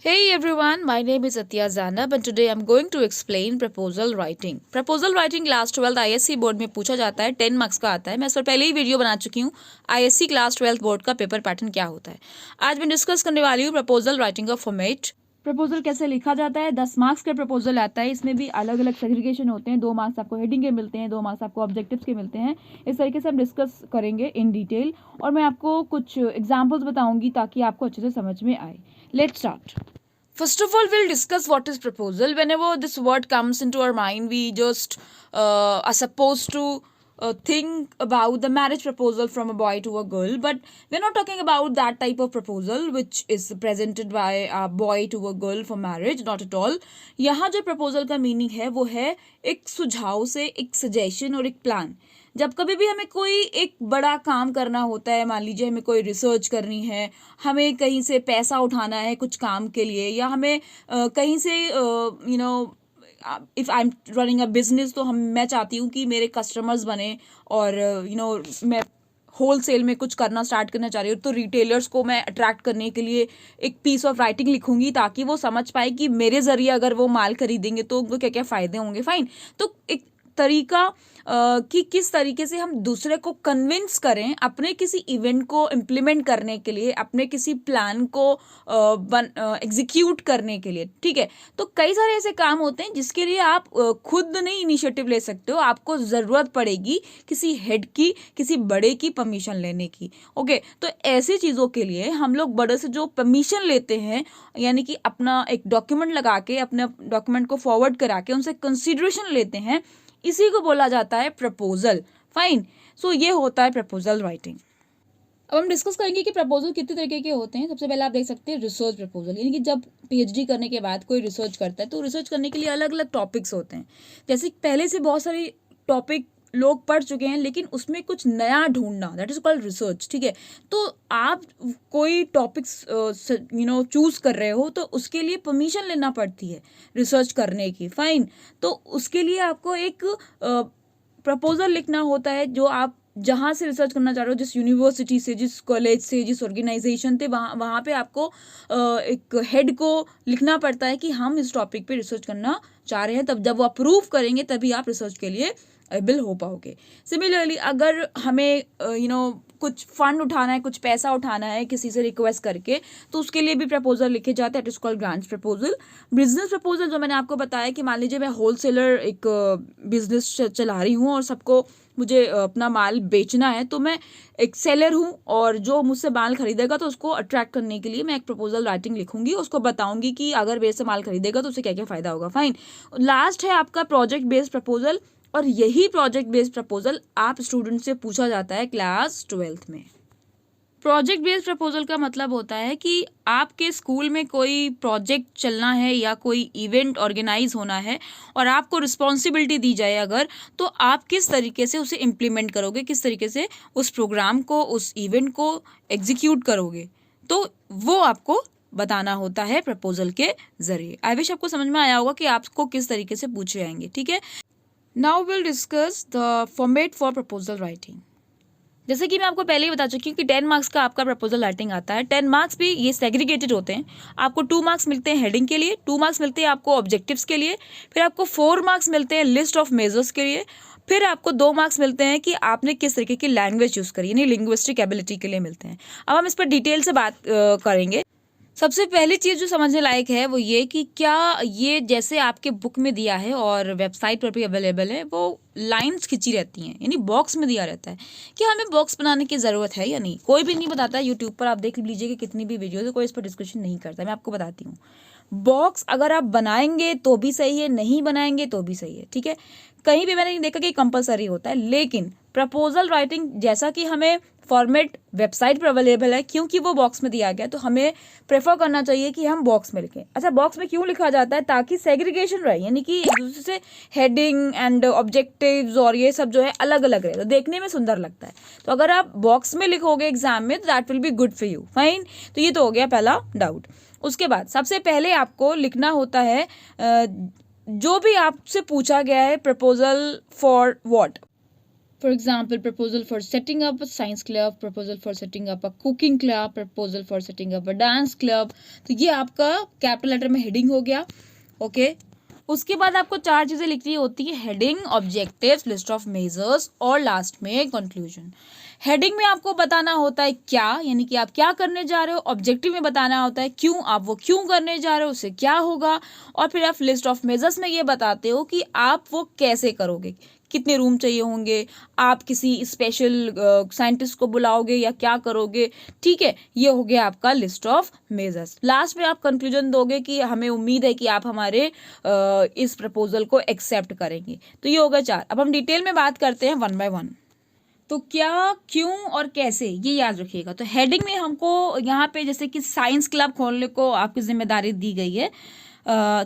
Hey everyone, my name is Atya Zanab and today I'm going to explain proposal writing. Proposal writing class 12 ISC board में पूछा जाता है, 10 marks का आता है। मैं इस पर पहले ही वीडियो बना चुकी हूँ, ISC क्लास 12 बोर्ड का पेपर पैटर्न क्या होता है। आज मैं डिस्कस करने वाली हूँ प्रपोजल राइटिंग का फॉर्मेट। प्रपोजल कैसे लिखा जाता है। 10 मार्क्स का प्रपोजल आता है, इसमें भी अलग अलग सेग्रीगेशन होते हैं। 2 मार्क्स आपको हेडिंग के मिलते हैं, 2 मार्क्स आपको ऑब्जेक्टिव्स के मिलते हैं। इस तरीके से हम डिस्कस करेंगे इन डिटेल और मैं आपको कुछ एग्जाम्पल्स बताऊंगी ताकि आपको अच्छे से समझ में आए। Let's start. First of all, we'll discuss what is proposal. Whenever this word comes into our mind, we just are supposed to think about the marriage proposal from a boy to a girl. But we're not talking about that type of proposal which is presented by a boy to a girl for marriage. Not at all. यहाँ जो proposal का meaning है वो है एक सुझाव से, एक suggestion और एक plan. जब कभी भी हमें कोई एक बड़ा काम करना होता है, मान लीजिए हमें कोई रिसर्च करनी है, हमें कहीं से पैसा उठाना है कुछ काम के लिए, या हमें कहीं से if I am running a business तो मैं चाहती हूँ कि मेरे कस्टमर्स बने और मैं होल सेल में कुछ करना स्टार्ट करना चाह रही हूँ, तो रिटेलर्स को मैं अट्रैक्ट करने के लिए एक पीस ऑफ राइटिंग लिखूंगी ताकि वो समझ पाए कि मेरे ज़रिए अगर वो माल खरीदेंगे तो उनको क्या क्या फ़ायदे होंगे। फाइन, तो एक तरीका कि किस तरीके से हम दूसरे को कन्विंस करें अपने किसी इवेंट को इम्प्लीमेंट करने के लिए, अपने किसी प्लान को एग्जीक्यूट करने के लिए। ठीक है, तो कई सारे ऐसे काम होते हैं जिसके लिए आप खुद नहीं इनिशिएटिव ले सकते हो, आपको ज़रूरत पड़ेगी किसी हेड की, किसी बड़े की परमिशन लेने की। ओके, तो ऐसी चीज़ों के लिए हम लोग बड़े से जो परमिशन लेते हैं, यानी कि अपना एक डॉक्यूमेंट लगा के, अपने डॉक्यूमेंट को फॉरवर्ड करा के उनसे कंसिडरेशन लेते हैं, इसी को बोला जाता है प्रपोजल। फाइन, सो ये होता है प्रपोजल राइटिंग। अब हम डिस्कस करेंगे कि प्रपोजल कितने तरीके के होते हैं। सबसे पहले आप देख सकते हैं रिसर्च प्रपोजल, यानी कि जब पीएचडी करने के बाद कोई रिसर्च करता है तो रिसर्च करने के लिए अलग अलग टॉपिक्स होते हैं। जैसे पहले से बहुत सारी टॉपिक लोग पढ़ चुके हैं लेकिन उसमें कुछ नया ढूंढना, दैट इज कॉल्ड रिसर्च। ठीक है, तो आप कोई टॉपिक्स चूज कर रहे हो तो उसके लिए परमिशन लेना पड़ती है रिसर्च करने की। फाइन, तो उसके लिए आपको एक प्रपोजल लिखना होता है, जो आप जहाँ से रिसर्च करना चाह रहे हो, जिस यूनिवर्सिटी से, जिस कॉलेज से, जिस ऑर्गेनाइजेशन से, वहाँ पे आपको एक हेड को लिखना पड़ता है कि हम इस टॉपिक पे रिसर्च करना चाह रहे हैं। तब जब वो अप्रूव करेंगे तभी आप रिसर्च के लिए एबल हो पाओगे। सिमिलरली अगर हमें कुछ फंड उठाना है, कुछ पैसा उठाना है किसी से रिक्वेस्ट करके, तो उसके लिए भी प्रपोजल लिखे जाते हैं, it is called grants proposal. Business proposal जो मैंने आपको बताया कि मान लीजिए मैं होलसेलर एक बिजनेस चला रही हूँ और सबको मुझे अपना माल बेचना है, तो मैं एक सेलर हूँ और जो मुझसे माल खरीदेगा तो उसको अट्रैक्ट करने के लिए मैं एक प्रपोजल राइटिंग लिखूंगी, उसको बताऊंगी कि अगर मेरे से माल खरीदेगा तो उसे क्या क्या फ़ायदा होगा। फाइन, लास्ट है आपका प्रोजेक्ट बेस्ड प्रपोजल, और यही प्रोजेक्ट बेस्ड प्रपोजल आप स्टूडेंट से पूछा जाता है क्लास 12th में। प्रोजेक्ट बेस्ड प्रपोजल का मतलब होता है कि आपके स्कूल में कोई प्रोजेक्ट चलना है या कोई इवेंट ऑर्गेनाइज होना है और आपको रिस्पॉन्सिबिलिटी दी जाए अगर, तो आप किस तरीके से उसे इम्प्लीमेंट करोगे, किस तरीके से उस प्रोग्राम को, उस इवेंट को एग्जीक्यूट करोगे, तो वो आपको बताना होता है प्रपोजल के जरिए। आई विश आपको समझ में आया होगा कि आपको किस तरीके से पूछे जाएंगे। ठीक है, now will discuss the format for proposal writing. जैसे कि मैं आपको पहले ही बता चुकी हूँ कि 10 मार्क्स का आपका प्रपोजल राइटिंग आता है। 10 मार्क्स भी ये सेग्रीगेटेड होते हैं। आपको 2 मार्क्स मिलते हैं हेडिंग के लिए, 2 मार्क्स मिलते हैं आपको ऑब्जेक्टिव्स के लिए, फिर आपको 4 मार्क्स मिलते हैं लिस्ट ऑफ मेजर्स के लिए, फिर आपको 2 मार्क्स मिलते हैं कि आपने किस तरीके की लैंग्वेज यूज़ करी, यानी लिंग्विस्टिक एबिलिटी के लिए मिलते हैं। अब हम इस पर डिटेल से बात करेंगे। सबसे पहली चीज़ जो समझने लायक है वो ये कि क्या ये जैसे आपके बुक में दिया है और वेबसाइट पर भी अवेलेबल है, वो लाइंस खिंची रहती हैं, यानी बॉक्स में दिया रहता है कि हमें बॉक्स बनाने की ज़रूरत है या नहीं। कोई भी नहीं बताता है, यूट्यूब पर आप देख लीजिए कि कितनी भी वीडियोज़ है, कोई इस पर डिस्कशन नहीं करता। मैं आपको बताती हूँ, बॉक्स अगर आप बनाएंगे तो भी सही है, नहीं बनाएंगे तो भी सही है। ठीक है, कहीं भी मैंने नहीं देखा कि कंपलसरी होता है, लेकिन प्रपोजल राइटिंग जैसा कि हमें फॉर्मेट वेबसाइट पर अवेलेबल है, क्योंकि वो बॉक्स में दिया गया, तो हमें प्रेफर करना चाहिए कि हम बॉक्स में लिखें। अच्छा, बॉक्स में क्यों लिखा जाता है? ताकि सेग्रीगेशन रहे, यानी कि एक दूसरे से हेडिंग एंड ऑब्जेक्टिव्स और ये सब जो है अलग अलग रहे, तो देखने में सुंदर लगता है। तो अगर आप बॉक्स में लिखोगे एग्जाम में तो that will be good for you. Fine, तो ये तो हो गया पहला डाउट। उसके बाद सबसे पहले आपको लिखना होता है जो भी आपसे पूछा गया है, proposal for what. For example, proposal for setting up a science club, proposal for setting up a cooking club, proposal for setting up a dance club. तो ये आपका कैपिटल लेटर में हेडिंग हो गया. ओके उसके बाद आपको 4 चीज़ें लिखनी होती है. Heading, objectives, list of measures और लास्ट में कंक्लूजन. हेडिंग में आपको बताना होता है क्या, यानी कि आप क्या करने जा रहे हो. ऑब्जेक्टिव में बताना होता है क्यों, आप वो क्यों करने जा रहे हो, उससे क्या होगा. और फिर आप लिस्ट ऑफ मेजर्स में ये बताते हो कि आप वो कैसे करोगे, कितने रूम चाहिए होंगे, आप किसी स्पेशल साइंटिस्ट को बुलाओगे या क्या करोगे. ठीक है, ये हो गया आपका लिस्ट ऑफ मेजर्स. लास्ट में आप कंक्लूजन दोगे कि हमें उम्मीद है कि आप हमारे इस प्रपोजल को एक्सेप्ट करेंगे. तो ये हो गया 4. अब हम डिटेल में बात करते हैं 1 बाय 1. तो क्या, क्यों और कैसे, ये याद रखिएगा. तो हेडिंग में हमको यहाँ पे जैसे कि साइंस क्लब खोलने को आपकी जिम्मेदारी दी गई है.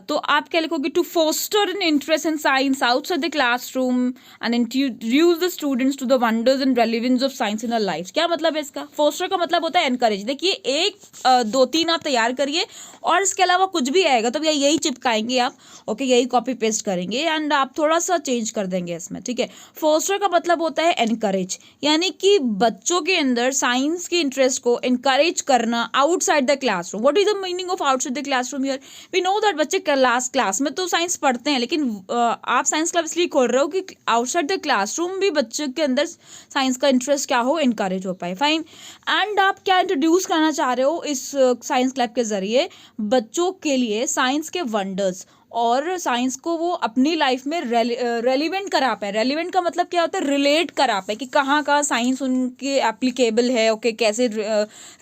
तो आप क्या लिखोगे, to foster an interest in science outside the classroom and introduce the students to the wonders and relevance of science in their life. क्या मतलब है इसका. फोस्टर का मतलब होता है एनकरेज. देखिए 1 2 3 आप तैयार करिए और इसके अलावा कुछ भी आएगा तो भैया यही चिपकाएंगे आप. ओके यही कॉपी पेस्ट करेंगे एंड आप थोड़ा सा चेंज कर देंगे इसमें. ठीक है, फोस्टर का मतलब होता है एनकरेज, यानी कि बच्चों के अंदर साइंस के इंटरेस्ट को एनकरेज करना outside the classroom. What is the meaning of outside the classroom here. We know that बच्चे क्लास में तो साइंस पढ़ते हैं, लेकिन आप साइंस क्लब इसलिए खोल रहे हो कि आउटसाइड द क्लासरूम भी बच्चों के अंदर साइंस का इंटरेस्ट क्या हो, इनकरेज हो पाए. फाइन. एंड आप क्या इंट्रोड्यूस करना चाह रहे हो इस साइंस क्लब के जरिए, बच्चों के लिए साइंस के वंडर्स और साइंस को वो अपनी लाइफ में रेलिवेंट करा पाए. रेलिवेंट का मतलब क्या होता है, रिलेट करा पाए कि कहाँ कहाँ साइंस उनके एप्लीकेबल है. ओके कैसे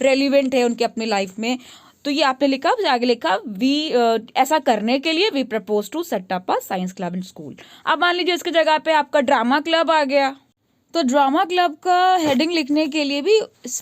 रेलिवेंट है उनके अपनी लाइफ में. तो ये आपने लिखा, आगे लिखा वी ऐसा करने के लिए we propose to set up a science club in school. अब मान लीजिए इसकी जगह पे आपका ड्रामा क्लब आ गया. तो ड्रामा क्लब का हेडिंग लिखने के लिए भी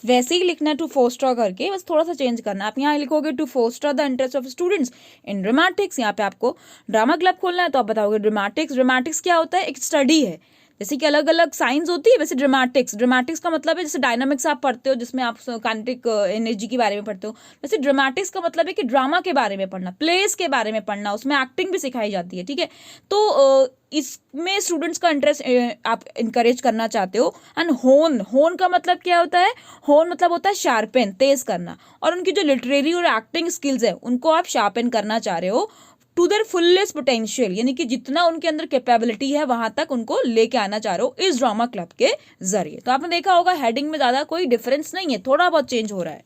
वैसे ही लिखना है, टू फोस्टर करके, बस थोड़ा सा चेंज करना. आप यहाँ लिखोगे to foster the interest of students in dramatics. यहाँ पे आपको ड्रामा क्लब खोलना है तो आप बताओगे ड्रामेटिक्स. ड्रामेटिक्स क्या होता है, एक स्टडी है. जैसे कि अलग अलग साइंस होती है वैसे ड्रामेटिक्स का मतलब है, जैसे डायनामिक्स आप पढ़ते हो जिसमें आप काइनेटिक एनर्जी के बारे में पढ़ते हो, वैसे ड्रामेटिक्स का मतलब है कि ड्रामा के बारे में पढ़ना, प्लेस के बारे में पढ़ना, उसमें एक्टिंग भी सिखाई जाती है. ठीक है, तो इसमें स्टूडेंट्स का इंटरेस्ट आप इंकरेज करना चाहते हो. एंड होन का मतलब क्या होता है, होन मतलब होता है शार्पन, तेज करना, और उनकी जो लिटरेरी और एक्टिंग स्किल्स है उनको आप शार्पन करना चाह रहे हो टू देयर फुलेस्ट पोटेंशियल, यानी कि जितना उनके अंदर कैपेबिलिटी है वहां तक उनको लेके आना चाह रहे हो इस ड्रामा क्लब के जरिए. तो आपने देखा होगा हेडिंग में ज्यादा कोई डिफरेंस नहीं है, थोड़ा बहुत चेंज हो रहा है.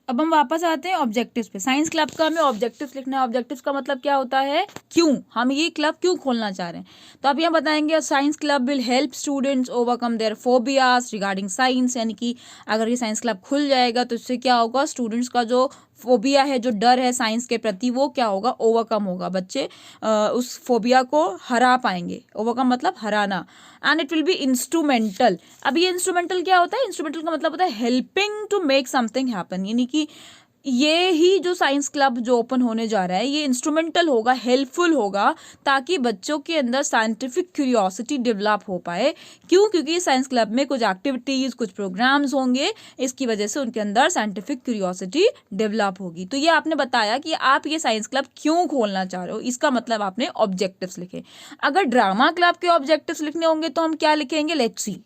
अब हम वापस आते हैं ऑब्जेक्टिव्स पे. साइंस क्लब का हमें ऑब्जेक्टिव्स लिखना है. ऑब्जेक्टिव्स का मतलब क्या होता है, क्यों हम ये क्लब क्यों खोलना चाह रहे हैं. तो आप यहाँ बताएंगे science club will help students overcome there phobias regarding science, यानी कि अगर ये साइंस क्लब खुल जाएगा तो इससे क्या होगा, स्टूडेंट्स का जो फोबिया है, जो डर है साइंस के प्रति, वो क्या होगा, ओवरकम होगा. बच्चे उस फोबिया को हरा पाएंगे. ओवरकम मतलब हराना. And it will be instrumental. अब ये इंस्ट्रूमेंटल क्या होता है, इंस्ट्रूमेंटल का मतलब होता है helping to make something happen, यानी कि ये ही जो साइंस क्लब जो ओपन होने जा रहा है ये इंस्ट्रूमेंटल होगा, हेल्पफुल होगा, ताकि बच्चों के अंदर साइंटिफिक क्यूरियोसिटी डेवलप हो पाए. क्यों, क्योंकि साइंस क्लब में कुछ एक्टिविटीज़, कुछ प्रोग्राम्स होंगे, इसकी वजह से उनके अंदर साइंटिफिक क्यूरियोसिटी डेवलप होगी. तो ये आपने बताया कि आप ये साइंस क्लब क्यों खोलना चाह रहे हो, इसका मतलब आपने ऑब्जेक्टिव्स लिखे. अगर ड्रामा क्लब के ऑब्जेक्टिव्स लिखने होंगे तो हम क्या लिखेंगे, लेट्स सी.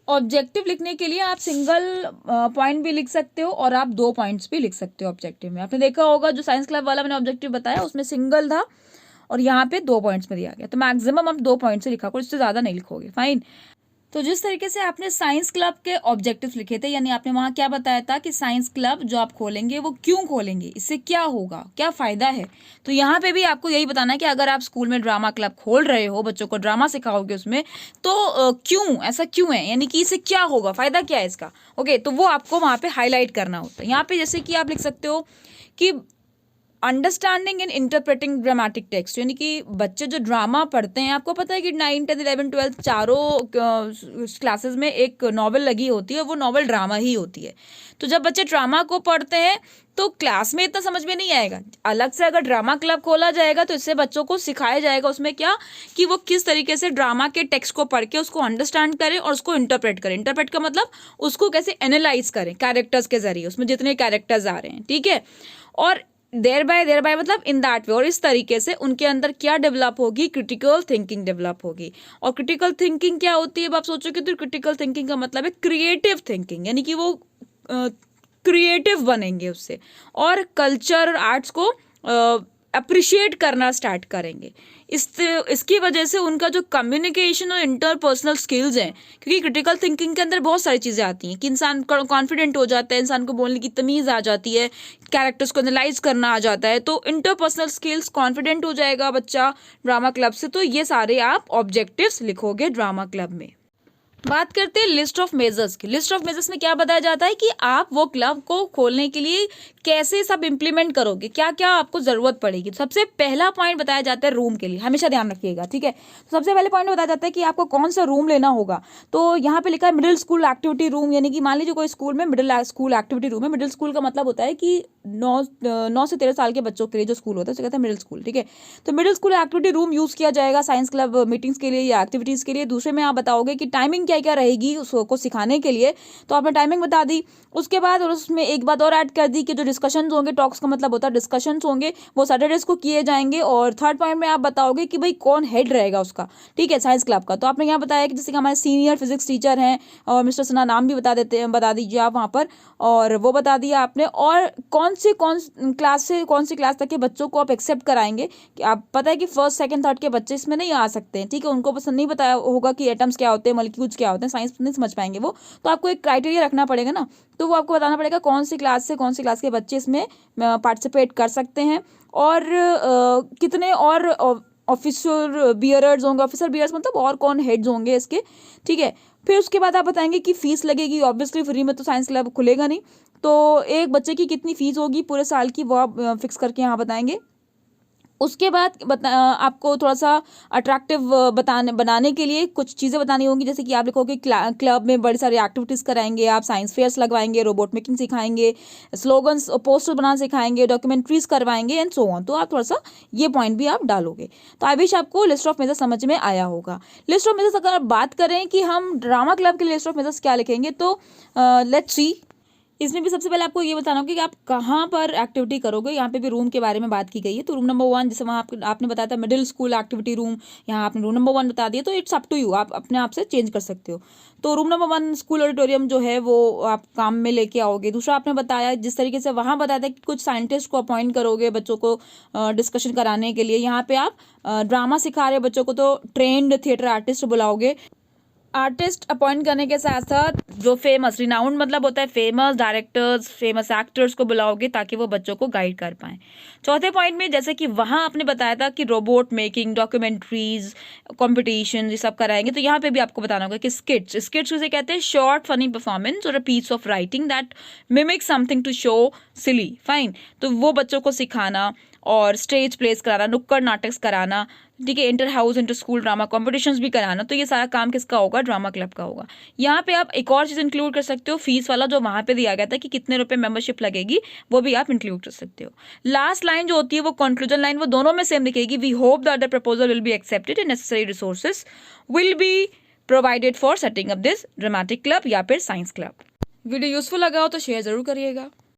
ऑब्जेक्टिव लिखने के लिए आप सिंगल पॉइंट भी लिख सकते हो और आप 2 पॉइंट्स भी लिख सकते हो ऑब्जेक्टिव में. आपने देखा होगा जो साइंस क्लब वाला मैंने ऑब्जेक्टिव बताया उसमें सिंगल था और यहाँ पे 2 पॉइंट्स में दिया गया. तो मैक्सिमम आप 2 पॉइंट से लिखा करो, इससे ज़्यादा नहीं लिखोगे. फाइन. तो जिस तरीके से आपने साइंस क्लब के ऑब्जेक्टिव्स लिखे थे, यानी आपने वहाँ क्या बताया था कि साइंस क्लब जो आप खोलेंगे वो क्यों खोलेंगे, इससे क्या होगा, क्या फ़ायदा है. तो यहाँ पे भी आपको यही बताना है कि अगर आप स्कूल में ड्रामा क्लब खोल रहे हो, बच्चों को ड्रामा सिखाओगे उसमें, तो क्यों, ऐसा क्यों है, यानी कि इससे क्या होगा, फ़ायदा क्या है इसका. ओके, तो वो आपको वहाँ पर हाईलाइट करना होता है. यहाँ पर जैसे कि आप लिख सकते हो कि understanding and interpreting dramatic text, यानी कि बच्चे जो ड्रामा पढ़ते हैं, आपको पता है कि 9, 10, 11, 12 चारों क्लासेस में एक नॉवल लगी होती है, वो नॉवल ड्रामा ही होती है. तो जब बच्चे ड्रामा को पढ़ते हैं तो क्लास में इतना समझ में नहीं आएगा. अलग से अगर ड्रामा क्लब खोला जाएगा तो इससे बच्चों को सिखाया जाएगा उसमें क्या, कि वो किस तरीके से ड्रामा के टेक्स्ट को पढ़ के उसको अंडरस्टैंड करें और उसको इंटरप्रेट करें. इंटरप्रेट का मतलब उसको कैसे एनालाइज करें कैरेक्टर्स के जरिए, उसमें जितने कैरेक्टर्स आ रहे हैं. ठीक है, और देयर बाय मतलब इन दैट वे, और इस तरीके से उनके अंदर क्या डेवलप होगी, क्रिटिकल थिंकिंग डेवलप होगी। और क्रिटिकल थिंकिंग क्या होती है, अब आप सोचोगे तो क्रिटिकल थिंकिंग का मतलब है क्रिएटिव थिंकिंग, यानी कि वो क्रिएटिव बनेंगे उससे, और कल्चर और आर्ट्स को अप्रिशिएट करना स्टार्ट करेंगे। इसकी वजह से उनका जो कम्युनिकेशन और इंटरपर्सनल स्किल्स हैं, क्योंकि क्रिटिकल थिंकिंग के अंदर बहुत सारी चीज़ें आती हैं कि इंसान कॉन्फिडेंट हो जाता है, इंसान को बोलने की तमीज़ आ जाती है, कैरेक्टर्स को एनालाइज करना आ जाता है, तो इंटरपर्सनल स्किल्स, कॉन्फिडेंट हो जाएगा बच्चा ड्रामा क्लब से। तो ये सारे आप ऑब्जेक्टिव्स लिखोगे ड्रामा क्लब में। बात करते हैं लिस्ट ऑफ मेजर्स की। लिस्ट ऑफ मेजर्स में क्या बताया जाता है कि आप वो क्लब को खोलने के लिए कैसे सब इंप्लीमेंट करोगे, क्या क्या आपको जरूरत पड़ेगी। सबसे पहला पॉइंट बताया जाता है रूम के लिए, हमेशा ध्यान रखिएगा, ठीक है। तो सबसे पहले पॉइंट बताया जाता है कि आपको कौन सा रूम लेना होगा। तो यहाँ पे लिखा है मिडिल स्कूल एक्टिविटी रूम, यानी कि मान लीजिए कोई स्कूल में मिडिल स्कूल एक्टिविटी रूम है। मिडिल स्कूल का मतलब होता है कि 9 से 13 साल के बच्चों के लिए जो स्कूल होता है उसे कहते हैं मिडिल स्कूल, ठीक है। तो middle school activity room use किया जाएगा साइंस क्लब मीटिंग्स के लिए या एक्टिविटीज़ के लिए। दूसरे में आप बताओगे कि टाइमिंग क्या क्या रहेगी उसको सिखाने के लिए, तो आपने टाइमिंग बता दी। उसके बाद और उसमें एक बात और ऐड कर दी कि जो डिस्कशंस होंगे, टॉक्स का मतलब होता है डिस्कशंस होंगे, वो सैटरडेज को किए जाएंगे। और थर्ड पॉइंट में आप बताओगे कि भाई कौन हेड रहेगा उसका, ठीक है, साइंस क्लब का। तो आपने यहाँ बताया कि जैसे कि हमारे सीनियर फिजिक्स टीचर हैं और मिस्टर सिन्हा, नाम भी बता देते हैं, बता दीजिए आप वहाँ पर, और वो बता दिया आपने। और कौन क्लास से कौन सी क्लास तक के बच्चों को आप एक्सेप्ट कराएंगे, कि आप पता है कि फर्स्ट सेकंड थर्ड के बच्चे इसमें नहीं आ सकते हैं, ठीक है, उनको पसंद नहीं बताया होगा कि एटम्स क्या होते हैं, मॉलिक्यूल्स क्या होते हैं, साइंस नहीं समझ पाएंगे वो। तो आपको एक क्राइटेरिया रखना पड़ेगा ना, तो वो आपको बताना पड़ेगा कौन सी क्लास से कौन सी क्लास के बच्चे इसमें पार्टिसिपेट कर सकते हैं, और कितने और ऑफिसर बियरर्स होंगे। ऑफिसर बियर्स मतलब और कौन हेड्स होंगे इसके, ठीक है। फिर उसके बाद आप बताएंगे कि फीस लगेगी, ऑब्वियसली फ्री में तो साइंस क्लब खुलेगा नहीं, तो एक बच्चे की कितनी फीस होगी पूरे साल की, वो आप फिक्स करके यहाँ बताएंगे। उसके बाद आपको थोड़ा सा अट्रैक्टिव बनाने के लिए कुछ चीज़ें बतानी होंगी, जैसे कि आप लिखोगे क्लब में बड़ी सारी एक्टिविटीज़ कराएंगे, आप साइंस फेयर्स लगवाएंगे, रोबोट मेकिंग सिखाएंगे, स्लोगन्स पोस्टर बनाना सिखाएंगे, डॉक्यूमेंट्रीज करवाएंगे एंड सो ऑन। तो आप थोड़ा सा ये पॉइंट भी आप डालोगे। तो आई विश आपको लिस्ट ऑफ मेजर्स समझ में आया होगा। लिस्ट ऑफ मेजर्स अगर बात करें कि हम ड्रामा क्लब के लिए लिस्ट ऑफ मेजर्स क्या लिखेंगे, तो लेट्स सी। इसमें भी सबसे पहले आपको ये बताना होगा कि आप कहाँ पर एक्टिविटी करोगे। यहाँ पे भी रूम के बारे में बात की गई है। तो रूम नंबर 1, जैसे वहाँ आपने बताया था मिडिल स्कूल एक्टिविटी रूम, यहाँ आपने रूम नंबर 1 बता दिया, तो इट्स अप टू यू, आप अपने आप से चेंज कर सकते हो। तो रूम नंबर 1 स्कूल ऑडिटोरियम जो है वो आप काम में लेके आओगे। दूसरा आपने बताया जिस तरीके से वहाँ बताया था कि कुछ साइंटिस्ट को अपॉइंट करोगे बच्चों को डिस्कशन कराने के लिए। यहाँ पे आप ड्रामा सिखा रहे बच्चों को, तो ट्रेंड थिएटर आर्टिस्ट बुलाओगे। आर्टिस्ट अपॉइंट करने के साथ साथ जो फेमस रिनाउंड मतलब होता है फेमस डायरेक्टर्स, फेमस एक्टर्स को बुलाओगे ताकि वो बच्चों को गाइड कर पाएं। चौथे पॉइंट में जैसे कि वहाँ आपने बताया था कि रोबोट मेकिंग, डॉक्यूमेंट्रीज, कॉम्पिटिशन ये सब कराएंगे, तो यहाँ पे भी आपको बताना होगा कि स्किट्स उसे कहते हैं शॉर्ट फनी परफॉर्मेंस और a piece of writing that mimic something to show silly, fine. तो वो बच्चों को सिखाना और स्टेज प्लेस कराना, नुक्कड़ नाटक कराना, ठीक है, inter house inter school drama competitions भी कराना। तो ये सारा काम किसका होगा, ड्रामा क्लब का होगा। यहाँ पे आप एक और चीज़ इंक्लूड कर सकते हो, फीस वाला जो वहाँ पे दिया गया था कि कितने रुपए मेंबरशिप लगेगी, वो भी आप इंक्लूड कर सकते हो। लास्ट लाइन जो होती है वो कंक्लूजन लाइन, वो दोनों में सेम लिखेगी, we hope that the proposal will be accepted and necessary resources will be provided for setting up this dramatic club या फिर साइंस क्लब। वीडियो यूजफुल लगा हो तो शेयर जरूर करिएगा।